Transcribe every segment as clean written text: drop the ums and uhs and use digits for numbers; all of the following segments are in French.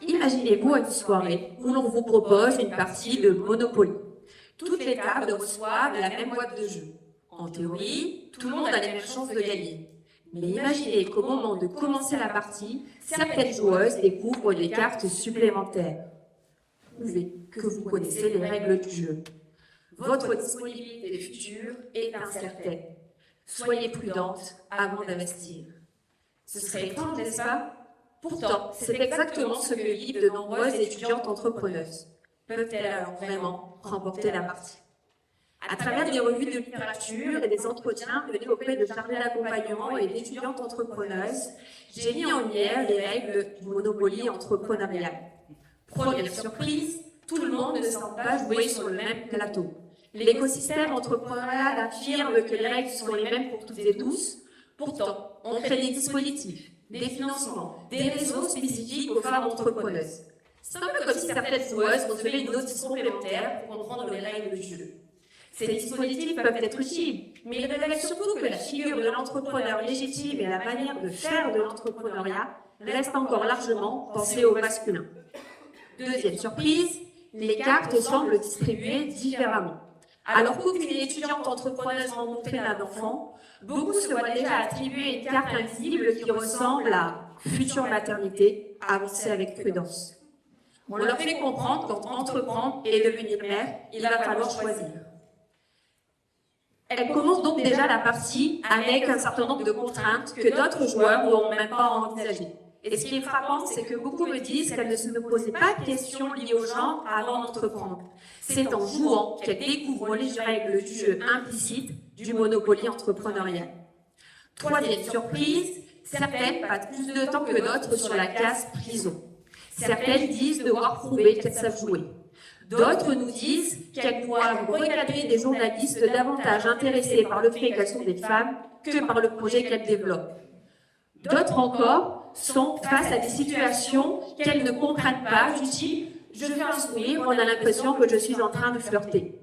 Imaginez-vous une soirée où l'on vous propose une partie de Monopoly. Toutes les tables reçoivent la même boîte de jeu. En théorie, tout le monde a les mêmes chances de gagner. Mais imaginez qu'au moment de commencer la partie, certaines joueuses découvrent des cartes supplémentaires. Prouvez que vous connaissez les règles du jeu. Votre disponibilité future est incertaine. Soyez prudente avant d'investir. Ce serait étrange, n'est-ce pas? Pourtant, c'est exactement ce que vivent de nombreuses étudiantes entrepreneuses. Peuvent-elles alors vraiment remporter la partie? À travers des revues de littérature et des entretiens menés auprès de chargés d'accompagnement et d'étudiantes entrepreneuses, j'ai mis en lumière les règles du Monopoly entrepreneurial. Première surprise, tout le monde ne semble pas jouer sur le même plateau. L'écosystème entrepreneurial affirme que les règles sont les mêmes pour toutes et tous. Pourtant, on crée des dispositifs, des financements, des réseaux spécifiques aux femmes entrepreneuses. C'est un peu comme si certaines joueuses recevaient une notice complémentaire pour comprendre les règles du jeu. Ces dispositifs peuvent être utiles, mais ils révèlent surtout que la figure de l'entrepreneur légitime et la manière de faire de l'entrepreneuriat restent encore largement pensées au masculin. Deuxième surprise, les cartes semblent distribuées différemment. Alors qu'aucune étudiante entrepreneuse rencontrée n'a d'enfant, beaucoup se voient déjà attribuer une carte invisible qui ressemble à « future maternité, avancez avec prudence ». On leur fait comprendre qu'entre entreprendre et devenir mère, il va falloir choisir. Elle commence donc déjà la partie avec un certain nombre de contraintes que d'autres joueurs n'auront même pas envisagées. Et ce qui est frappant, c'est que beaucoup me disent qu'elles ne se posaient pas de questions liées au genre avant d'entreprendre. C'est en jouant qu'elles découvrent les règles du jeu implicite du Monopoly entrepreneurial. Troisième surprise, certaines passent plus de temps que d'autres sur la case prison. Certaines disent devoir prouver qu'elles savent jouer. D'autres nous disent qu'elles doivent recadrer des journalistes davantage intéressés par le fait qu'elles sont des femmes que par le projet qu'elles développent. D'autres encore sont face à des situations qu'elles ne comprennent pas, du type « je fais un sourire, on a l'impression que je suis en train de flirter ».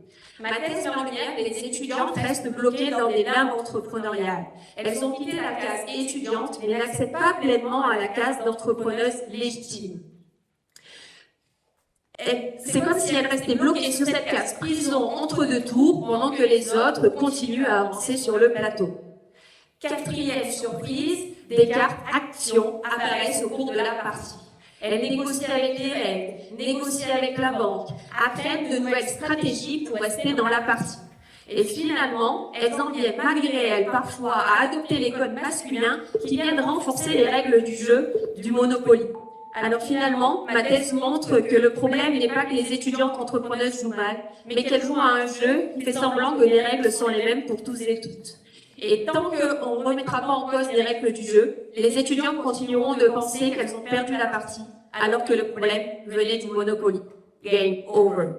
Ma thèse met en lumière que les étudiantes restent bloquées dans des limbes entrepreneuriales. Elles ont quitté la case étudiante, mais n'accèdent pas pleinement à la case d'entrepreneuse légitime. C'est comme si elles restaient bloquées sur cette case prison entre deux tours pendant que les autres continuent à avancer sur le plateau. Quatrième surprise, des cartes actions apparaissent au cours de la partie. Elles négocient avec les règles, négocient avec la banque, apprennent de nouvelles stratégies pour rester dans la partie. Et finalement, elles en viennent malgré elles parfois à adopter les codes masculins qui viennent renforcer les règles du jeu du Monopoly. Alors finalement, ma thèse montre que le problème n'est pas que les étudiantes entrepreneuses jouent mal, mais qu'elles jouent à un jeu qui fait semblant que les règles sont les mêmes pour tous et toutes. Et tant qu'on ne remettra pas en cause les règles du jeu, les étudiantes continueront de penser qu'elles ont perdu la partie, alors que le problème venait du Monopoly. Game over.